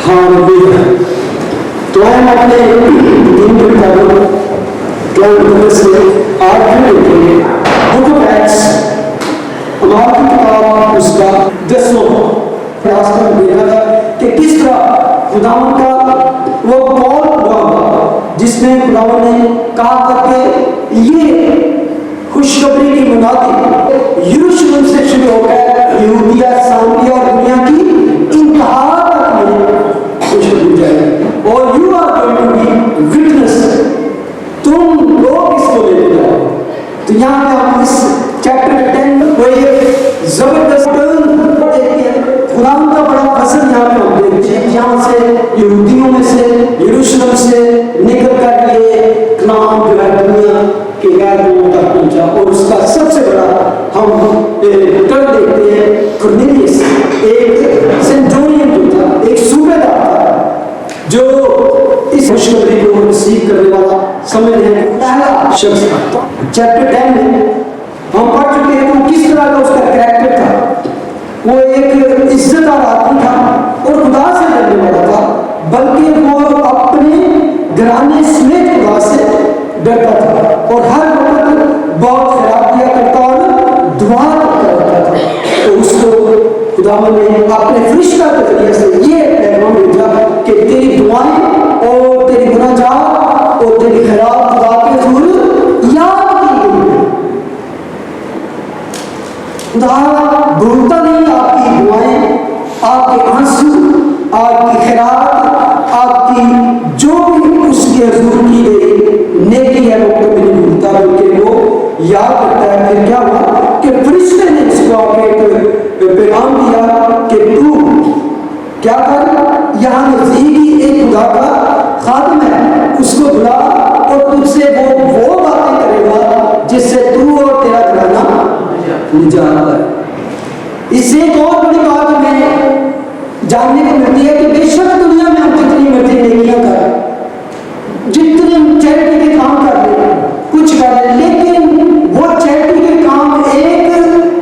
Hallelujah. तो हम अपने दिन के मुताबिक 12 से 8 में देखेंगे बुक ऑफ एक्ट्स, हमारी किताब उसका 10वां प्रयास कर देखा था कि किस तरह खुदावन का वो कॉल हुआ जिसमें खुदावन ने कहा करके ये खुशखबरी की मुनादी यरूशलेम से शुरू होकर यहूदिया, सामरिया और दुनिया की इंतहा तक में खुशखबरी जाएगी और you are going to be witness, तुम लोग इसको लेते जाओ। तो यहाँ पे हम इस चैप्टर 10 को एक जबरदस्त देखते हैं। खुदावन का बड़ा फजल यहाँ पे हम देखते हैं, यहाँ से यहूदियों में से यरूशलेम से निकल कर ये कनान जो है दुनिया के गैर लोगों तक पहुंचा और उसका सबसे बड़ा हम टर्न देखते हैं कुरनेलियस, एक सेंटोरियन जो था, एक सूबेदार था जो इस खुशखबरी को रिसीव करने वाला समझ रहे हैं पहला शख्स था। चैप्टर 10 में हम पढ़ चुके हैं तो किस तरह का उसका कैरेक्टर था। वो एक इज्जतदार आदमी था और खुदा से डरने वाला था, बल्कि वो अपने घराने समेत खुदा से डरता था और हर वक्त बहुत खराब किया करता और दुआ करता था। तो उसको खुदावन ने अपने फरिश्ता के जरिए से ये पैगाम भेजा कि तेरी दुआएं और तेरी मुनाजात और तेरी खराब खुदा के हुजूर याद की गई। खुदा भूलता नहीं आपकी दुआएं, आपके आंसू, आपकी खैरात, आपकी जो भी उसके हुजूर की गई नेकी है वो कभी नहीं भूलता, बल्कि वो याद करता है। फिर क्या हुआ कि फरिश्ते ने उसको एक पैगाम दिया कि तू क्या कर, यहाँ नजदीकी एक खुदा का खादम है, उसको बुला और तुझसे वो बातें करेगा जिससे तू और तेरा घराना निजात पाए। इससे एक और बड़ी बात हमें जानने को मिलती है कि बेशक दुनिया में हम जितनी मर्जी नेकियां करें, जितने चैरिटी के काम कर रहे हैं, कुछ कर रहे हैं, लेकिन वो चैरिटी के काम एक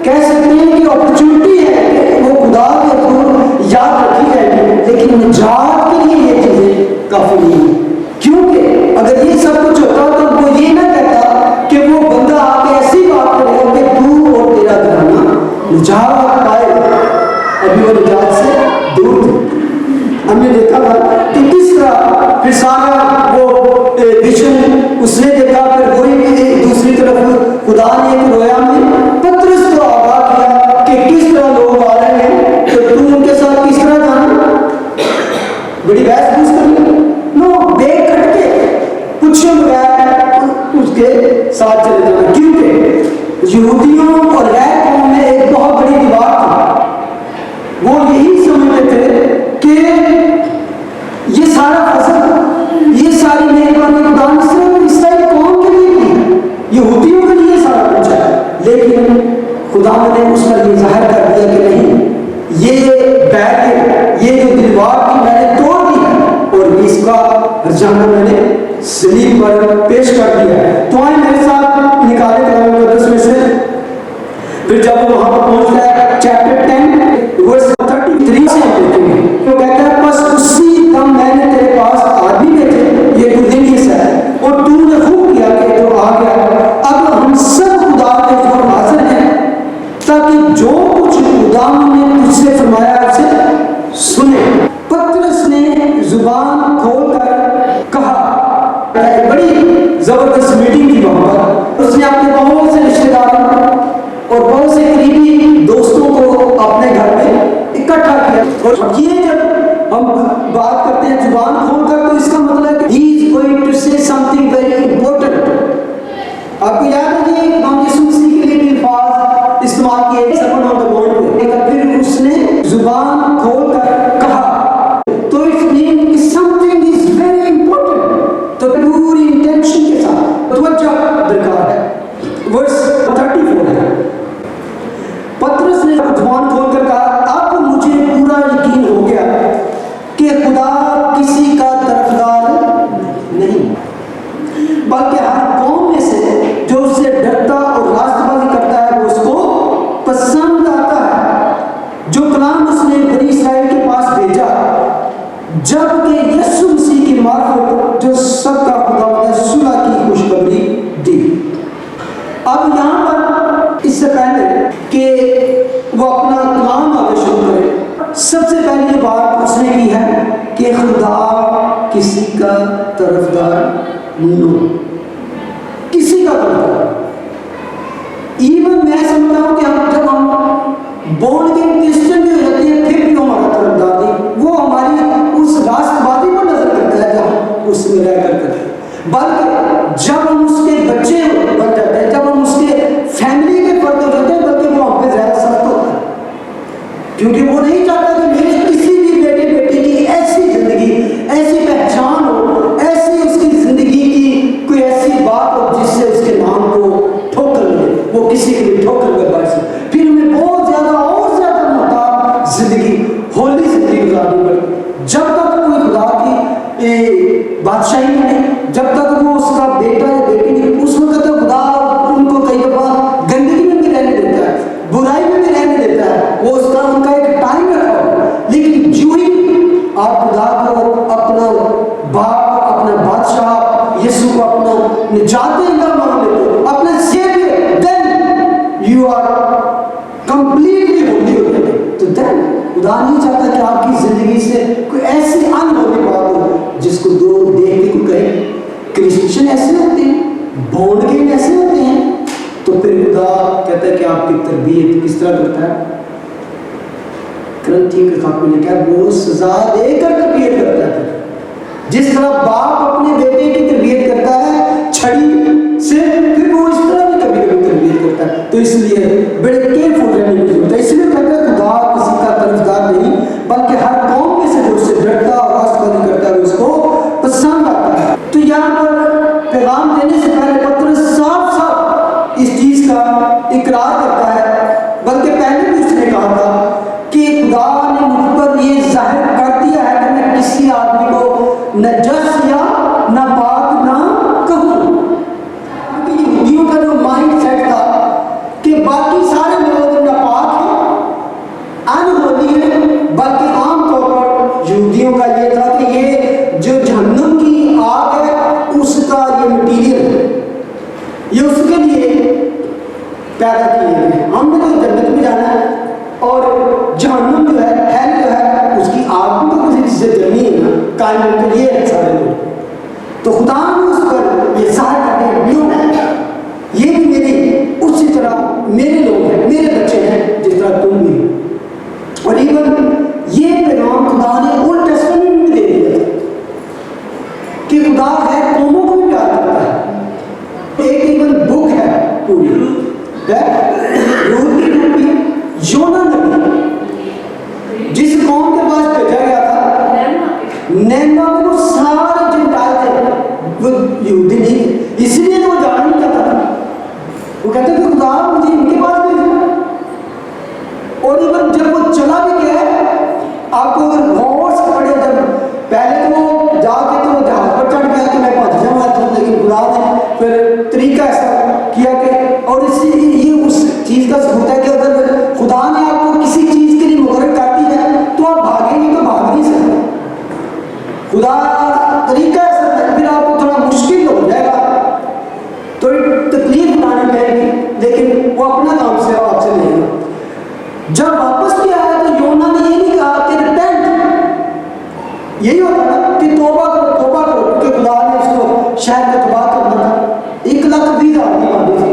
कह सकते हैं कि अपॉर्चुनिटी है, वो खुदा के हुजूर याद रखी जाएगी, लेकिन निजात के लिए ये चीजें काफी नहीं है। क्योंकि अगर ये सब कुछ होता तो वो ये ना कहता कि वो बंदा आके ऐसी बात करेगा कि तू और तेरा घराना निजात पाएगा। अभी वो निजात से दूर थे। हमने देखा था कि किस तरह फिर सारा वो विजन उसने देखा, फिर वही दूसरी तरफ खुदा ने एक रोया में पतरस को आगाह किया कि किस तरह लोग आ रहे हैं, तो तुम उनके साथ किस तरह जाना, बड़ी बहस पूछ करी नो बेग कट के कुछ बगैर उसके साथ चले जाना। क्योंकि यहूदियों और गैर कौम में एक बहुत बड़ी दीवार थी, वो यही समझते थे कि ये सारा फसल, ये सारी मेहरबानी खुदा ने सिर्फ इसराइल कौम के लिए की, यहूदियों के लिए सारा कुछ है। लेकिन खुदा ने उस पर ये जाहिर कर दिया कि नहीं, ये बैरियर, ये जो दीवार थी मैंने तोड़ दी है और इसका हर्जाना मैंने सलीब पर पेश कर दिया है। तो आए मेरे साथ निकाले कलाम मुकद्दस में से, फिर जब वहां पर पहुंच गया चैप्टर 10 वर्स 33 से हम देखेंगे तो कहता है बस उसी दम मैंने तेरे पास आदमी भेजे, ये कुरनेलियस है, और तूने खूब किया कि तो आ गया। अब हम सब खुदा के हुजूर हाजिर हैं ताकि जो कुछ खुदा ने तुझसे फरमाया उसे सुने। पतरस ने जुबान खोलकर कहा, बड़ी जबरदस्त मीटिंग थी वहां पर। उसने अपने बहुत से रिश्तेदारों और बहुत से करीबी दोस्तों को अपने घर में इकट्ठा किया। और ये जब हम बात करते हैं जुबान खोलकर, तो इसका मतलब he is going to say something very important. आपको याद है कि यीशु मसीह के लिए भी अल्फाज इस्तेमाल किए सर्मन ऑन द माउंट में, फिर उसने जुबान खोलकर कहा, तो it means something is very important. तो पूरी इंटेंशन के साथ तवज्जो दरकार है। वर्स 34 है, पतरस ने जुबान खोलकर कहा, अब मुझे पूरा यकीन हो गया कि खुदा किसी का तरफदार नहीं, बल्कि हर कौम में से जो उससे डरता और रास्तबाजी करता है वो उसको पसंद आता है। जो कलाम उसने बनी इस्राएल के पास भेजा जबकि यीशु मसीह की मार्फत जो सबका खुदा ने सुलह की खुशखबरी दी। अब यहाँ पर इससे पहले कि वो अपना कलाम आगे शुरू करे, सबसे पहली बात उसने की है कि खुदा किसी का तरफदार नहीं, किसी का तरफदार। इवन मैं समझता हूँ कि जब हम बोर्न के क्रिश्चियन भी हो जाते हैं फिर भी हमारा तरफदार नहीं, वो हमारी उस राष्ट्रवादी पर नजर करता है जब उसमें रह कर, बल्कि जब हम उसके बच्चे बन जाते हैं, जब हम उसके फैमिली के पर्दे हो जाते हैं, बल्कि वो हम पे ज्यादा सख्त होता है, क्योंकि वो नहीं चाहता कि मेरे किसी भी बेटी की ऐसी जिंदगी, ऐसी पहचान हो, ऐसी उसकी जिंदगी की कोई ऐसी बात हो जिससे उसके नाम को ठोकर मिले, वो किसी के लिए ठोकर में बात से फिर हमें बहुत ज्यादा और ज्यादा मुताब जिंदगी, होली जिंदगी गुजारनी पड़ी। जब तक कोई खुदा की बादशाही में, जब तक वो उसका बेटा या बेटी नहीं, उस वक्त तो खुदा उनको कई दफा गंदगी में भी रहने देता है, बुराई में भी रहने देता है, वो उसका उनका एक टाइम रखा है। लेकिन जो ही आप खुदा को अपना बाप, अपना बादशाह यीशु को अपना निजात देना मान लेते हो, अपना saviour, then you are completely holy हो गए। तो देन खुदा नहीं चाहता कि आपकी जिंदगी से कोई ऐसी अनहोली बात हो जिसको दो देख के कोई कहे क्रिश्चियन ऐसे होते हैं, बॉर्न अगेन ऐसे होते हैं। तो फिर खुदा कहता है कि आपकी तरबियत किस तरह करता है। ग्रंथियों के खाते में लिखा है वो सजा देकर तरबियत करता है। जिस तरह बाप अपने बेटे की तरबियत करता है छड़ी से, फिर वो इस तरह भी कभी कभी तरबियत करता है। तो इसलिए बड़े केयरफुल रहने की जरूरत है। इसलिए कहता है खुदा किसी का तरफदार नहीं, बल्कि हर कौम में से जो उससे डरता और रास्तबाजी करता है उसको पसंद आता है। तो यहाँ पर पैगाम देने से पहले पत्रस साफ साफ इस चीज का इकरार करता है, बल्कि पहले भी उसने कहा था कि खुदा ने मुझ पर ये जाहिर कर दिया है कि मैं किसी आदमी को नजस या नापाक ना कहूँ। क्योंकि यहूदियों का जो माइंड सेट था कि बाकी सारे लोग नापाक हैं, अनहोली हैं, बल्कि आमतौर पर यहूदियों का ये था कि ये जो जहन्नुम की आग है उसका ये मटीरियल है, ये उसके लिए पैदा किए गए हैं। हमने तो जन्नत में जाना है और जहन्नुम जो है, हेल जो है, उसकी आग भी तो किसी से जमी है ना, कायम के लिए है सारे लोग। तो खुदा ने उस पर ये जाहिर करने ये भी मेरी उसी तरह मेरे लोग हैं, मेरे बच्चे हैं जिस तरह तुम भी हो। और इवन ये पैगाम खुदा ने ओल्ड टेस्टामेंट में दे दिया कि खुदा है कौमों को भी प्यार करता है। एक इवन बुक है पूरी योना नबी जिस कौम के पास भेजा गया था, नैना में वो सारे जिंदाल थे, वो यहूदी नहीं थे, इसलिए तो वो जाना नहीं चाहता था। वो कहते थे खुदा मुझे इनके पास भेजा। और इवन जब वो चला भी गया है, आपको अगर गौर से पढ़े, जब पहले तो वो जाके तो जहाज पर चढ़ गया कि मैं पहुंच जाऊंगा, लेकिन खुदा ने फिर तरीका ऐसा किया कि, और इसलिए ये उस चीज का सबूत है कि अगर खुदा ने आपको किसी चीज के लिए मुकर्रर कर दी है तो आप भागेंगे तो भाग नहीं सकते। खुदा तरीका ऐसा है, फिर आपको थोड़ा मुश्किल हो जाएगा, तो तकलीफ उठानी पड़ेगी, लेकिन वो अपना काम से आपसे लेगा। जब वापस भी आया तो योना ने ये नहीं कहा कि रिपेंट, यही होता था कि तौबा करो, तौबा करो, क्योंकि खुदा ने उसको शहर में तबाह करना था, 1,20,000 आदमी मारे थे।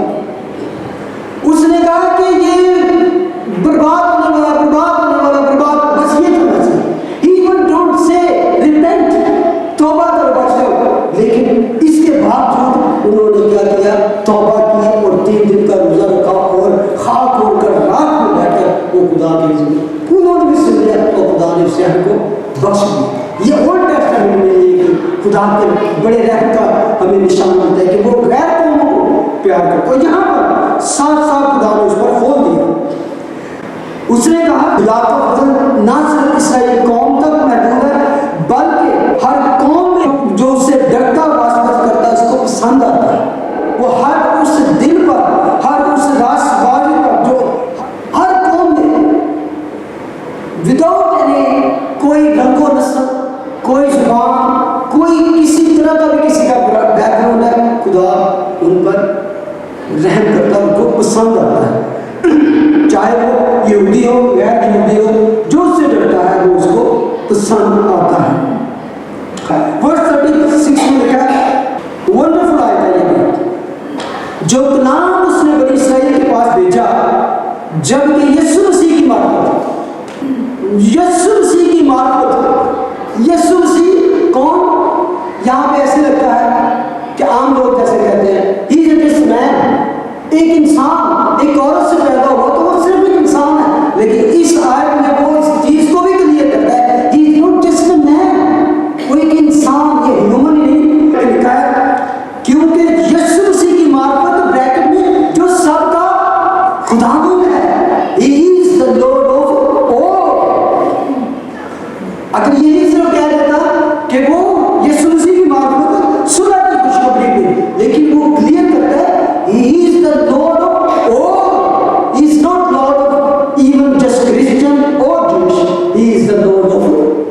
उसने कहा कि ये बर्बाद होने वाला, बर्बाद होने वाला, बर्बाद, बस ये करना चाहिए। इवन डोंट से रिपेंट, तौबा करो बच जाओ। लेकिन इसके बावजूद उन्होंने क्या किया, तौबा की और 3 दिन का रोजा रखा और खाक होकर रात में बैठकर वो खुदा के उन्होंने भी सुन लिया और खुदा ने शहर को बख्श दिया। ये ओल्ड टेस्टामेंट में एक खुदा के बड़े रहम का हमें निशान मिलता है कि वो गैर कौमों को प्यार करता है। यहाँ पर साफ साफ खुदा ने उस पर खोल दिया। उसने कहा खुदा का फजल ना सिर्फ इसराइली कौम तक महदूद है, बल्कि हर कौम में जो उससे डरता वास्ता करता है उसको पसंद आता है। वो हर उस दिल पर, हर उस राष्ट्रवादी पर जो हर कौम में विदाउट एनी कोई रंगो नस्ल, कोई जुबान, कोई किसी तरह का भी किसी का बैकग्राउंड है, खुदा उन पर रहम करता है, उनको पसंद आता है। चाहे वो यहूदी हो, गैर यहूदी हो, जो उससे डरता है वो उसको पसंद आता है। वर्स 36 में लिखा है, वंडरफुल आयत है ये, जो कलाम उसने बनी इसराइल के पास भेजा जबकि यीशु मसीह की मार्फत, यीशु मसीह की मार्फत। यीशु मसीह कौन? यहाँ पे ऐसे लगता है कि आम लोग जैसे कहते हैं ही इज दिस मैन, एक इंसान, एक औरत से पैदा हुआ तो वो सिर्फ एक इंसान है, लेकिन इस आयत में वो इस चीज को भी क्लियर करता है, he is not just a man, वो एक इंसान, ये ह्यूमन ही नहीं लिखा है, क्योंकि यीशु मसीह की मार्फत ब्रैकेट में जो सबका खुदावंद है, he is the Lord of all. अगर यही सिर्फ कह देता कि वो यीशु मसीह की मार्फत सुलह की खुशखबरी पे, लेकिन वो क्लियर करता है he is the Lord of all, he is not Lord of even just Christian or Jewish, he is the Lord of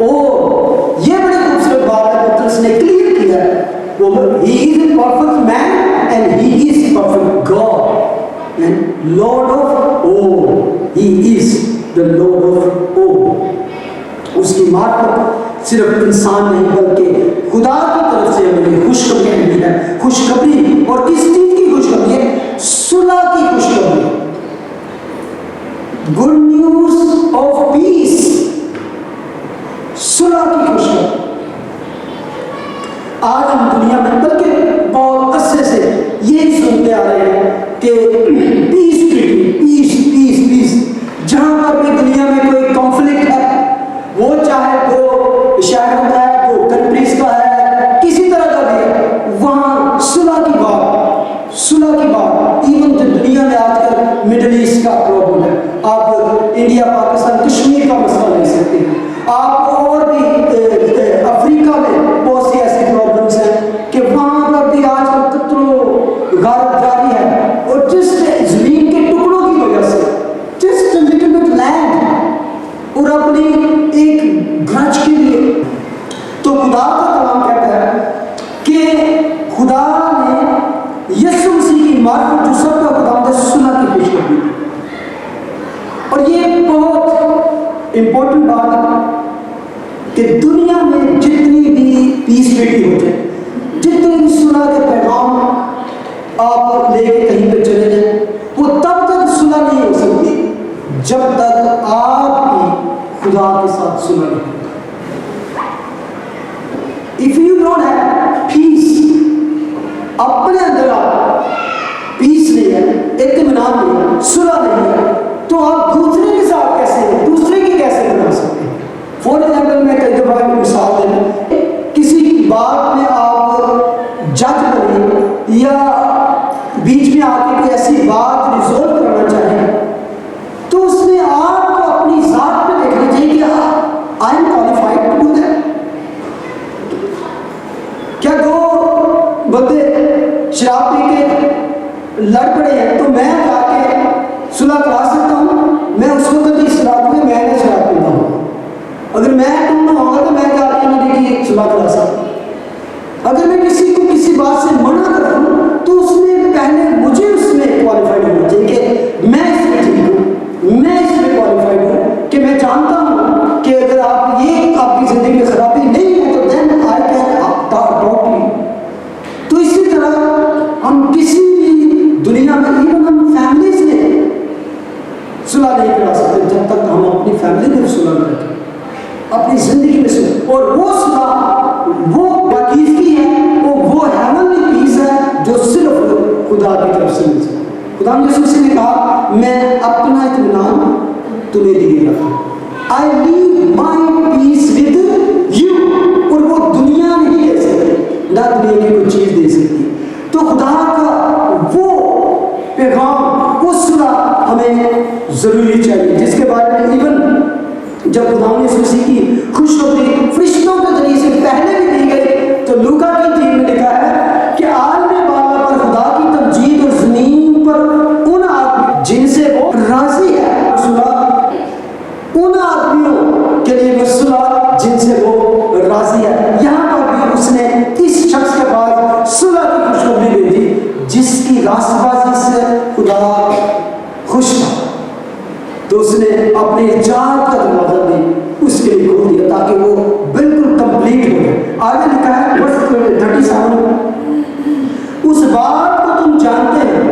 all। ये बड़ी खूबसूरत बात है, पतरस ने क्लियर किया है, वो he is a perfect man and he is perfect God and Lord of all, he is the Lord of all। उसकी मार्फत सिर्फ इंसान नहीं बल्कि खुदा की तरफ से हमें खुशखबरी मिली है। खुशखबरी, और किस चीज की खुशखबरी है? सुलह की खुशखबरी, गुड न्यूज ऑफ पीस, सुलह की खुशखबरी। आज हम दुनिया में बल्कि बहुत अरसे से यही सुनते आ रहे हैं कि peace treaty, peace peace peace. जहां पर भी दुनिया में कोई कॉन्फ्लिक्ट है, वो चाहे वो शहरों का है, वो कंट्रीज का है, किसी तरह का भी है, वहां सुलह की बात, सुलह की बात। इवन जो दुनिया में आजकल मिडिल ईस्ट का प्रॉब्लम है, आप इंडिया पाकिस्तान कश्मीर का मसला ले सकते हैं, आप और भी अफ्रीका में बहुत सी ऐसी प्रॉब्लम्स हैं कि वहां पर भी आजकल कत्लो गारत जारी है, और जिस जमीन के टुकड़ों की वजह से, जिस लिटिल बिट लैंड, और अपनी एक ग्रज के लिए, तो खुदा का कलाम कहता है कि खुदा ने यीशु मसीह की मार्फत जो सबका खुदा सुलह की खुशखबरी दी। और ये बहुत इंपॉर्टेंट बात है कि दुनिया में जितनी भी पीस ट्रीटी होते हैं, जितने भी सुलह के पैगाम आप लेके कहीं पे चले जाए, वो तब तक सुलह नहीं हो सकती जब तक आप भी खुदा के साथ सुलह नहीं। If you don't have piece, अपने अंदर आप पीस नहीं है, इत्मीनान नहीं है, सुलह नहीं है, तो आप दूसरे के साथ कैसे, दूसरे की कैसे बना सकते हैं? फॉर एग्जाम्पल मैं कई दफा मिसाल देना, किसी बात में आप जज बने या बीच में आके कोई ऐसी बात रिजोल्व करना चाहें, तो उसमें आपको अपनी जात पे देखना चाहिए कि I am qualified to do that. क्या दो बंदे शराब पी के लड़ पड़े हैं तो मैं जाके सुलह करा सकता हूँ? मैं उस वक्त इस रात में मैंने शराब पीता हूँ, अगर मैं टूटना होगा तो मैं जाके उन्होंने सुलह करा सकता। अगर मैं किसी को किसी बात से मना कर दूँ तो उसमें पहले मुझे उसमें क्वालिफाइड होना चाहिए कि मैं इसमें ठीक हूँ, मैं इसमें क्वालिफाइड हूँ, कि मैं जानता हूँ कि अगर आप ये आपकी जिंदगी में खराबी नहीं है तो then I can talk you. तो इसी तरह हम किसी भी दुनिया में, इवन हम फैमिलीज में सुलह नहीं करा सकते जब तक हम अपनी फैमिली में सुलह न रखें, अपनी जिंदगी में सुलह। और वो सुलह वो बाकीज़गी है, वो हेवनली पीस है जो सिर्फ खुदा की तरफ से मिल सकती है। खुदा ने कहा मैं अपना इत्मीनान तुम्हें दिए रखा, I leave my peace with you, और वो दुनिया नहीं दे सकती, ना दुनिया की कोई चीज दे सकती। तो खुदा का वो पैगाम, वो सुलह हमें जरूरी चाहिए, जिसके बारे में इवन जब खुदा ने यीशु मसीह की खुशखबरी फरिश्तों के जरिए से पहले भी दी गई, तो लूका की 3 में लिखा है कि आलम बाला पर खुदा की तमजीद और जमीन पर उन आदमी जिनसे वो राजी है, सुलह उन आदमियों के लिए वो सुलह जिनसे वो राजी है। खुश था, तो उसने अपने जात का दरवाजा भी उसके लिए खोल दिया ताकि वो बिल्कुल कंप्लीट हो जाए। आगे लिखा है वर्ष 37 में, उस बात को तुम जानते हैं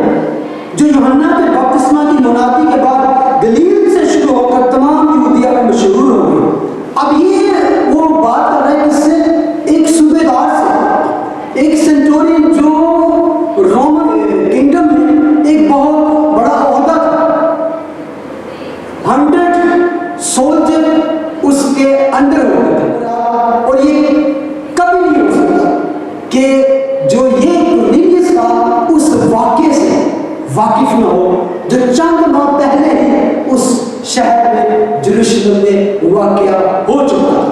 जो यूहन्ना के बपतिस्मा की मुनादी के बाद गलील से शुरू होकर तमाम यहूदिया में मशहूर हो गई। अब ये वो बात कर रहा है किससे? एक सूबेदार से, एक सेंटोरियन जो रोमन किंगडम में एक बहुत बड़ा ओहदा था। 100 सोल्जर उसके अंडर होते थे, और ये कभी नहीं हो सकता कि जो ये कुरनेलियस था उस वाक्य से वाकिफ न हो जो चंद माह पहले ही उस शहर में यरूशलेम में वाकया हो चुका था।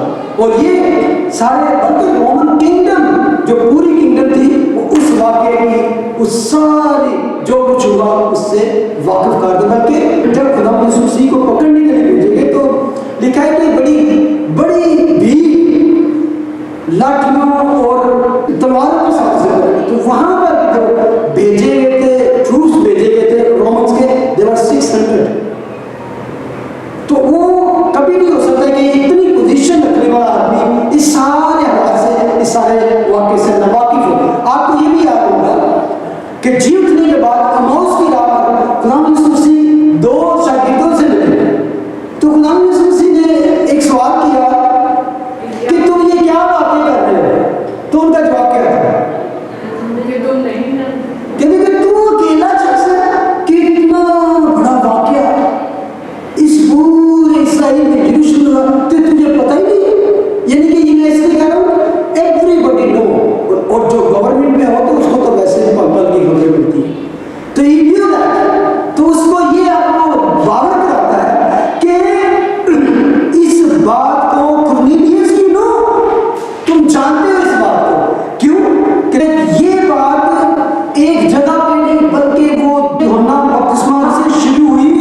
और ये सारे बल्कि रोमन किंगडम जो पूरी किंगडम थी वो उस वाकये की उस सारी जो कुछ हुआ उससे वाकिफ कर दे। बल्कि जब खुदा यीशु मसीह को पकड़ने के लिए भेजेंगे तो लिखा है कि बड़ी भीड़ लाठियों और तलवारों के साथ से, तो वहां पर जो भेजे गए थे ट्रूप्स भेजे गए थे रोमन्स के, देवर 600। तो वो कभी नहीं हो सकता कि इतनी पोजीशन रखने वाला आदमी इस सारे हालात से, इस सारे वाक्य से नावाकिफ हो। आपको ये भी याद होगा कि जी उठने के बाद अमाउस की रात पर खुदा यीशु मसीह 2 शागिर्दों से मिले, तो खुदा यीशु मसीह ने एक सवाल किया कि तुम ये क्या बातें कर रहे हो? तो उनका जवाब क्या था? कहते कि तू अकेला शख्स है, कितना बड़ा वाकया इस पूरे इसराइल में यरूशलेम तो तुझे पता ही नहीं। यानी कि ये इसलिए कह रहा हूँ एवरीबॉडी नो, और जो गवर्नमेंट में हो तो उसको तो वैसे पल की खबरें मिलती है, तो ये न्यू दैट, तो उसको ये आपको बावर कराता है कि इस बात को कुरनेलियस की नो, तुम जानते हो इस बात को। क्यों? कि ये बात एक जगह पे नहीं बल्कि वो यूहन्ना बपतिस्मा से शुरू हुई,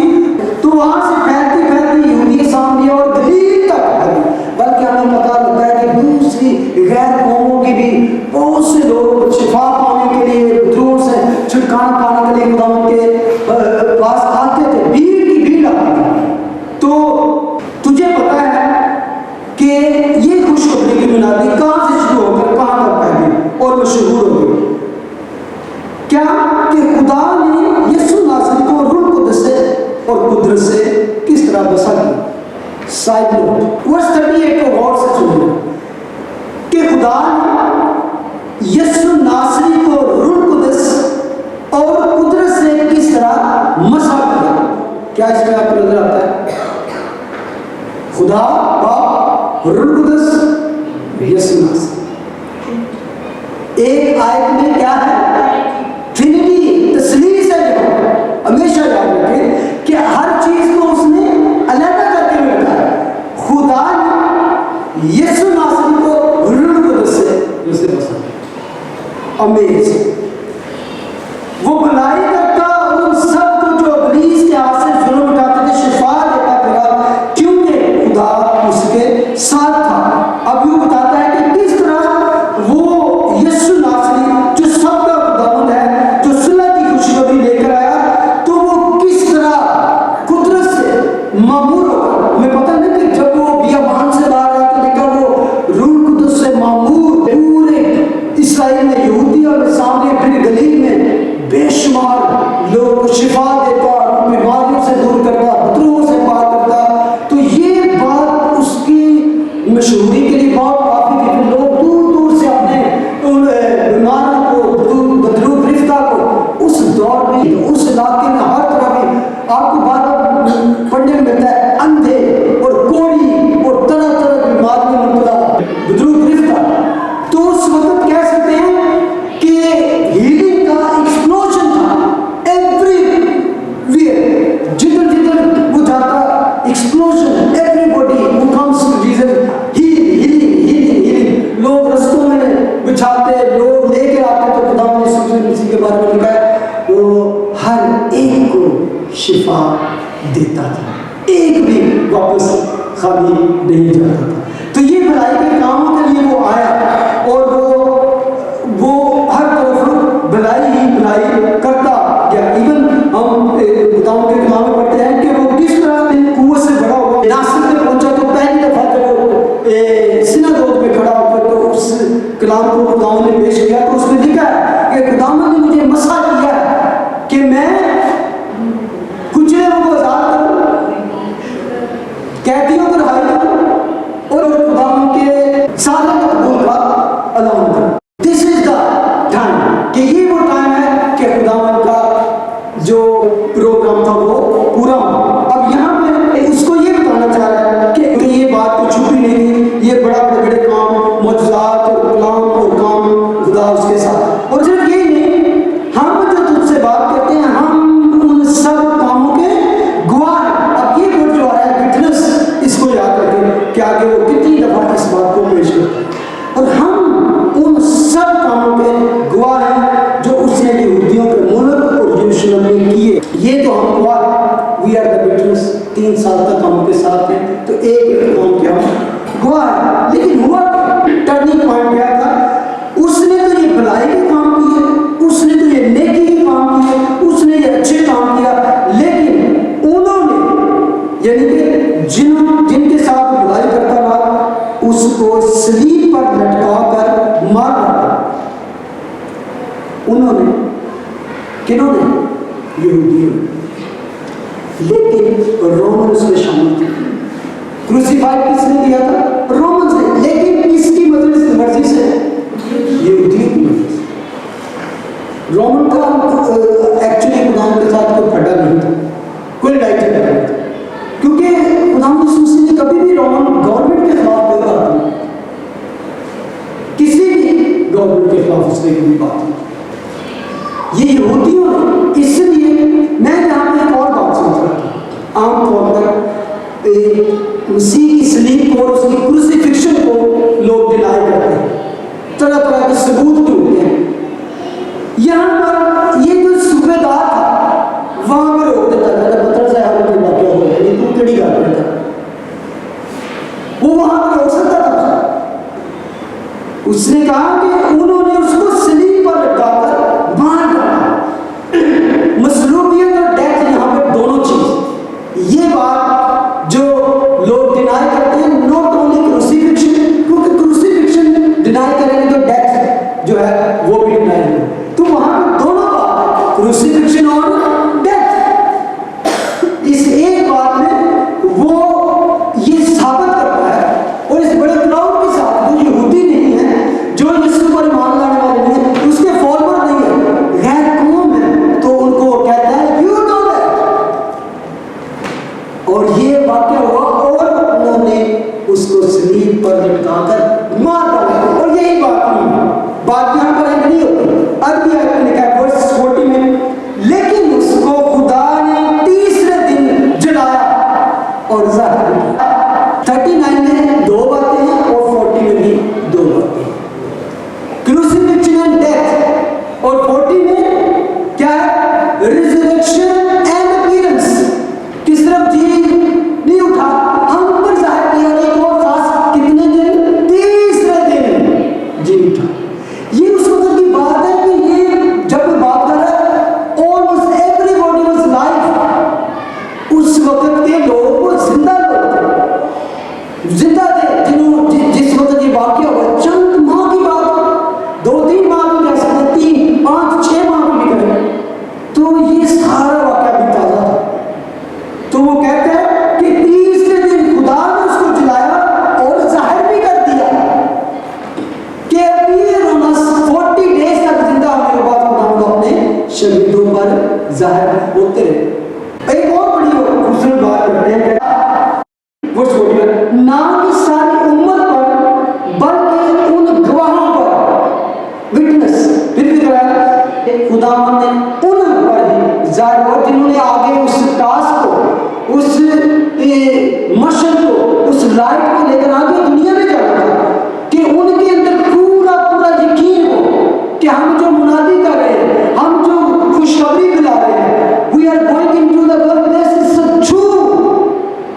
तो वहां से फैलती फैलती यहूदिया सामरिया और गलील तक फैली। बल्कि हमें पता लगता है कि दूसरी गैर कौमों की भी बहुत से लोग शिफा पाने के लिए, विद्रोह से छुटकारा पाने के लिए खुदा के पास आते थे, भीड़ की भीड़ आती थी। तो तुझे पता है कि ये खुशखबरी की मुनादी कहां से शुरू होकर कहां तक फैली और मशहूर हो गई। क्या कि खुदा ने यीशु नासरी को रूह कुद्दस से और कुदरत से किस तरह बसा दिया। साइड नोट वर्स 38 को गौर से सुनिए कि खुदा ने यीशु नासरी को रूह कुद्दस और कुदरत से किस तरह मसा दिया। क्या इसमें आपको नजर आता है? खुदा बाप, रूह कुद्दस, यीशु नासरी। एक आयत में क्या है? ट्रिनिटी, तस्लीस है। जो हमेशा याद रखें कि हर चीज को उसने अलग करके में बताया। खुदा ने यीशु नासरी को रूह कुद्दस से उसे बसाया। अमेजिंग। वो भलाई करता और उन सबको जो इब्लीस के हाथ से जुल्म उठाते थे शिफा देता था, क्योंकि खुदा उसके साथ था। अब यूं बताता है कि किस तरह वो यीशु नासरी जो सबका खुदावंद है, जो सुलह की खुशखबरी लेकर आया, तो वो किस तरह कुदरत से मामूर होगा। हमें पता नहीं कि जब वो बियाबान से बाहर आया तो देखा वो रूह कुद्दस से मामूर पूरे इसराइल में, यहूदिया में, सामने फिर गलील में बेशुमार लोगों को शिफा देता, बीमारियों से दूर करता, विद्रोह से पार करता। तो ये बात उसकी मशहूरी के लिए बहुत काफी थी। लोग दूर दूर से अपने बीमारों को, विद्रोह गिरफ्तार को उस दौर में, उस इलाके में हर तरह की आपको बात पढ़ने में मिलता है। अंधे और कोढ़ी और तरह तरह की बीमारी में मुबतला विद्रोह गिरफ्तार। तो उस वक्त कह सकते हैं कि हीलिंग का एक्सप्लोजन था एवरीवेयर। जिधर जिधर वो जाता explosion, everybody who comes to Jesus healing. लोग रस्तों में बिछाते, लोग लेके आते, तो खुदा ने यीशु के बारे में लिखा है वो हर एक को शिफा देता था, एक भी वापस खाली नहीं जाता था। तो ये भलाई के कामों के लिए वो आया और वो हर तरफ भलाई ही भलाई करता गया। इवन हम खुदा के कलाम ये बड़ा बड़े काम, मौजूदात और कलाम और काम खुदा उसके साथ। और सिर्फ यही नहीं, हम जो तुझसे बात करते हैं हम उन सब कामों के गवाह हैं। अब ये वर्ड जो आ रहा है विटनेस, इसको याद रखें कि आगे वो कितनी दफा इस बात को पेश करता है। और हम उन सब कामों के गवाह हैं जो उसने यहूदियों के मुल्क और यरूशलेम में किए। ये तो हम गवाह, वी आर द विटनेस। 3 साल तक हम उनके साथ हैं, तो एक काम क्या गवाह है। लेकिन हुआ टर्निंग पॉइंट क्या था? उसने तो ये भलाई के काम किए, उसने तो ये नेकी के काम किए, उसने ये अच्छे काम किया, लेकिन उन्होंने यानी कि जिनके साथ भलाई करता रहा उसको सलीब पर लटका कर मार डाला। उन्होंने, किन्होंने? यहूदियों। लेकिन रोमन उसमें शामिल थे। क्रूसीफाई किसने दिया था? रोमन से। लेकिन किसकी मर्जी से? यहूदियों की मर्जी से। रोमन का एक्चुअली खुदा के साथ कोई फटा नहीं था, कोई लड़ाई झगड़ा नहीं था, क्योंकि खुदा ने कभी भी रोमन गवर्नमेंट के खिलाफ कोई बात नहीं, किसी भी गवर्नमेंट के खिलाफ उसने कोई बात नहीं। ये यहूदियों ने, इसलिए मैं यहाँ पे एक और बात सोच रहा था। आमतौर पर मसीह की सलीब को और उसकी क्रूसिफिक्शन को लोग डिनाई करते हैं, तरह तरह के सबूत ढूंढते हैं। यहाँ पर ये जो सूबेदार था वहां पर रोक देता था, पत्थर से हाथ में क्या हो गया, ये तू कड़ी कर रहा था, वो वहां पर रोक सकता था। उसने कहा कि उन्होंने उसको सलीब पर लटकाकर मार डाला। मसलूबियत और डेथ यहाँ पे दोनों चीज, ये बात जो लोग डिनाई करते हैं, नॉट ओनली क्रूसिफिक्शन, क्योंकि क्रूसिफिक्शन डिनाई करेंगे तो डेथ जो है वो भी डिनाई होगी। तो वहां पे दोनों बात है, क्रूसिफिक्शन और डेथ। इस एक बात में वो ये साबित करता है, और इस बड़े क्राउड के साथ जो यहूदी नहीं है, जो यीशु पर ईमान लाने वाले नहीं है, उसके फॉलोअर नहीं है, गैर कौम है, तो उनको कहता है यू नो दैट। और ये वाक्य हुआ और उन्होंने उसको सलीब पर लटकाकर मार डाला। और यही बात नहीं, बात यहां पर नहीं होती। अब भी आपने लिखा है वर्स 40 में, लेकिन उसको खुदा ने तीसरे दिन जलाया और ज़ाहिर किया। 39 में 2 बातें हैं और 40 में भी 2 बातें हैं, क्रूसिफिक्शन एंड डेथ, और 40 में क्या है? Resurrection and appearance. किस तरफ जी नहीं उठा, हम पर जाहिर किया, एक और खास कितने दिन? तीसरे दिन जी उठा। ये उस वक्त की बात है कि ये जब बात कर रहा है ऑलमोस्ट एवरीबॉडी वाज लाइव। उस वक्त के लोग वो जिंदा लोग थे, जिंदा थे, जिस वक्त ये वाक्य हुआ। चंद माह की बात, 2-3 माह भी कह सकते, 3, 5, 6 माह भी करें, तो ये सारा वाक्य भी ताजा था। तो वो कहते हैं कि तीसरे दिन खुदा ने उसको जलाया और जाहिर भी कर दिया कि अपीयर ऑन अस 40 डेज तक जिंदा होने के बाद खुदा को अपने शहीदों पर जाहिर होते रहे। एक और बड़ी खूबसूरत बात करते हैं, वो छोड़िए, ना कि सारी उम्मत पर बल्कि उन गवाहों पर, विटनेस, फिर भी खुदावंद ने उन पर ही जाहिर हुआ जिन्होंने आगे उस टास्क को, उस मशल को, उस लाइट को लेकर आगे दुनिया में जाना था, कि उनके अंदर पूरा पूरा यकीन हो कि हम जो मुनादी कर रहे हैं, हम जो खुशखबरी मिला रहे हैं, we are going into the world, this is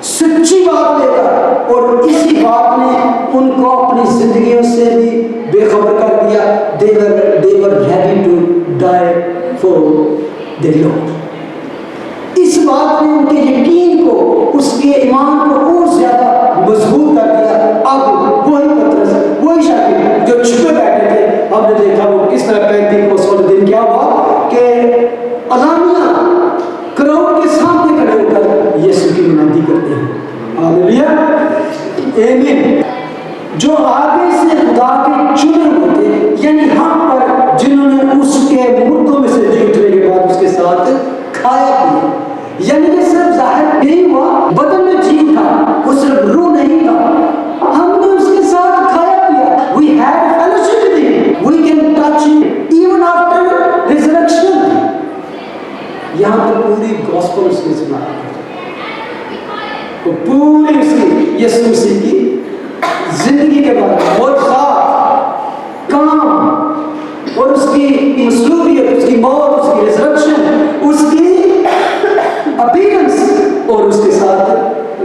सच्ची बात लेकर। और इसी बात ने उनको अपनी जिंदगियों से भी बेखबर कर दिया। they were ready to die for the Lord। इस बात ने उनके यकीन को, उसके ईमान को और ज्यादा मजबूत कर दिया। अब वही पतरस, वही शागिर्द जो छुपे बैठे थे, हमने देखा वो किस तरह 35 दिन क्या हुआ कि अलानिया क्राउड के सामने खड़े होकर यीशु की मुनादी करते हैं। हालेलुया, आमीन। जो आगे से खुदा के चुने होते, यानी हम पर, जिन्होंने उसके मुर्दों में से जी उठने के बाद उसके साथ खाया पिया, यानी कि सिर्फ जाहिर नहीं हुआ, बदन में जी उठा, वो सिर्फ रूह नहीं था, हमने उसके साथ जिंदगी के बारे में, और काम और उसकी मसलूबियत, उसकी मौत, उसकी रिजरेक्शन, उसकी अपीयरेंस और उसके साथ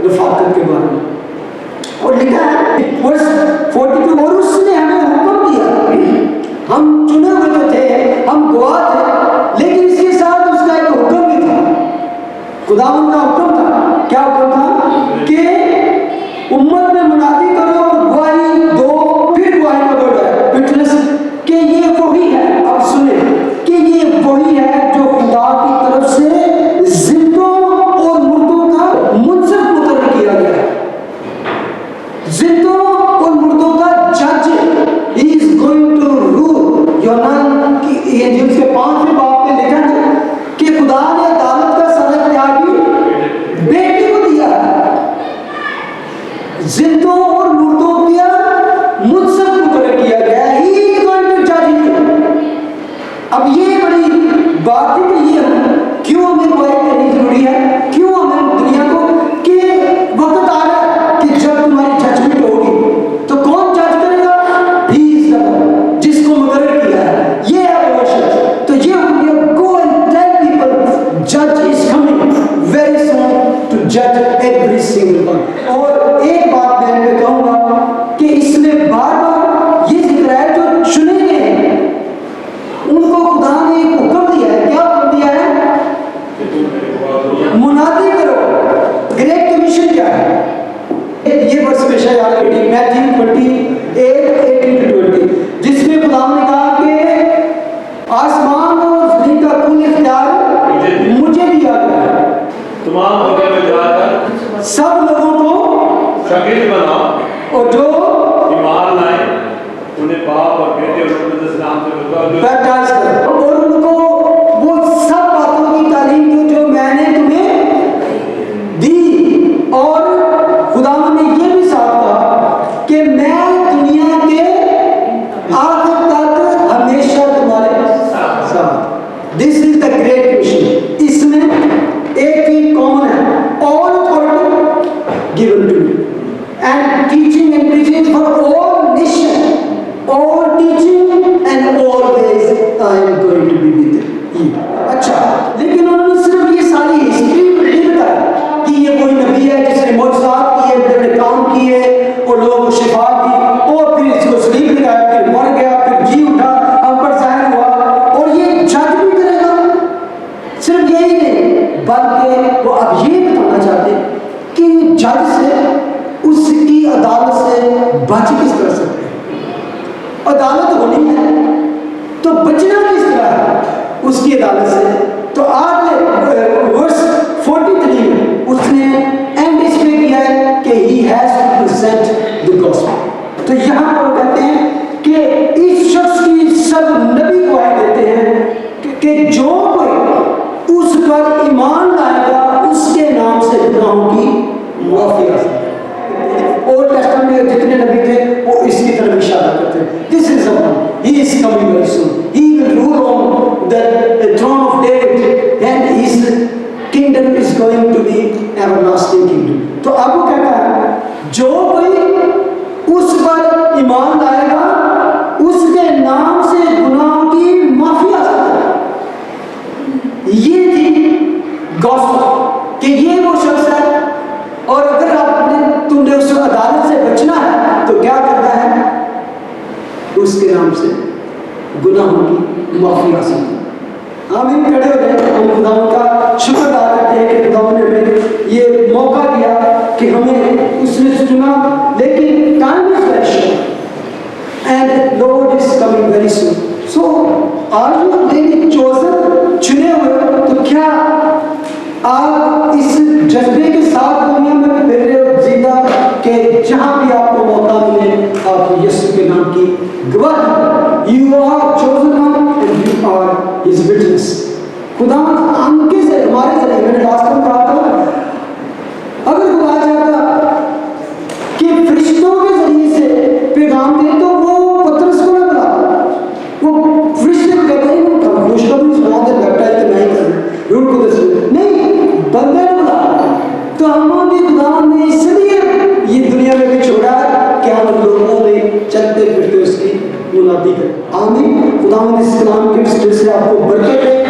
रफाकत के बारे में। और लिखा है वर्स 42, और उसने हमें हुक्म दिया, हम चुने हुए तो थे, हम गवाह थे, लेकिन इसके साथ उसका एक हुक्म भी था, खुदावंद का हुक्म था। क्या हुक्म था? कि उम्मत में मुनादी करो, गवाही दो, फिर गवाही का वर्ड है विटनेस, कि ये वही है, अब सुने, कि ये वही है जो खुदा की तरफ से जिंदों और मुर्दों का मुंसिफ मुकर्रर किया गया है। जिंदों और मुर्दों का जज, he is going to rule. यूहन्ना की इंजील के 5वें बाब में लिखा है कि खुदा ने अदालत का सारा इख्तियार भी बेटे को दिया है। जिंदों और मुर्दों का मुंसिफ मुकर्रर किया गया है। He is going to judge you। अब ये बड़ी बात है कि ये क्यों हमें गवाही करनी जरूरी है, क्यों हमें दुनिया को, कि वक्त आ रहा है कि जब तुम्हारी जजमेंट होगी तो कौन जज करेगा? He is the one, जिसको मुकर्रर किया है। ये है वर्षन। तो ये go and tell people judge is coming very soon to judge every single one। और एक बात मैं कहूंगा कि इसमें बार बार ये जिक्र है जो चुने गए हैं उनको खुदा ने एक हुक्म दिया है। क्या हुक्म दिया है? मुनादी करो। ग्रेट कमीशन क्या है? ये वर्ष में शायद मैथ्यू 28:18-20, जिसमें खुदा ने कहा कि आसमान और जमीन का कुल इख्तियार मुझे दिया गया है। तमाम लोगों में जाकर सब लोगों को शागिर्द बनाओ और जो ईमान लाए उन्हें बाप और बेटे और मुकद्दस नाम से बैप्टाइज करो, और उनको वो सब बातों की तालीम दो जो मैंने तुम्हें दी। और खुदा ने ये भी साफ कहा कि मैं दुनिया के आखिर तक हमेशा तुम्हारे साथ। This is the great mission. इसमें एक चीज कॉमन है, all authority given to me and teaching and preaching for all nation, all teaching and always I am going to be with you। अच्छा, लेकिन उन्होंने सिर्फ ये सारी हिस्ट्री नहीं बताई कि ये कोई नबी है जिसने मौजज़ात किए, बड़े काम किए और लोगों को शिफा दी, और फिर इसको सलीब लगाया, फिर मर गया, फिर जी उठा, हम पर ज़ाहिर हुआ, और ये जज भी करेगा। सिर्फ यही नहीं, बल्कि वो अब ये बताना चाहते कि जज से, उसकी अदालत से बच किस तरह सकते हैं। अदालत होनी है तो बचना किस तरह है उसकी अदालत से। तो आज वर्स 43 में उसने एंड इसमें किया है कि he has to present the gospel. तो यहाँ पर कहते हैं कि इस शख्स की सब नबी गवाही देते हैं कि जो कोई उस पर ईमान लाएगा उसके नाम से गुनाहों की माफी आ सकती है। ओल्ड टेस्टामेंट में जितने नबी थे वो इसकी तरफ इशारा करते हैं। This is the one. He is coming very soon. He will rule on the throne of David, and his kingdom is going to be everlasting kingdom। तो अब वो कहता है जो कोई उस पर ईमान लाएगा उसके नाम से गुनाहों की माफी आ सकती है। ये थी गॉस्पेल कि ये वो शख्स है, और अगर तुमने उस अदालत से बचना है तो क्या करना है? उसके नाम से गुनाहों की माफी हासिल। हम इन खड़े हो गए, हम खुदावंद का शुक्र अदा करते हैं कि खुदावंद ने हमें ये मौका दिया कि हमें उसने चुना। लेकिन time is very short and lord is coming very soon. So are you really chosen, चुने हुए? तो क्या आप इस जज्बे के साथ दुनिया में फिर रहे हो जिंदा कि जहां भी आपको मौका मिले आप यीशु के नाम की गवाही, you are chosen one and you are his witness. खुदा उनके से हमारे जरिए, मैंने लास्ट टाइम कहा था, अगर खुदा चाहता कि फरिश्तों के जरिए से पैगाम दे तो वो पतरस को ना बुलाता, वो फरिश्ते को कहते हैं खुदावंद इस कलाम के वसीले से आपको बरकत दे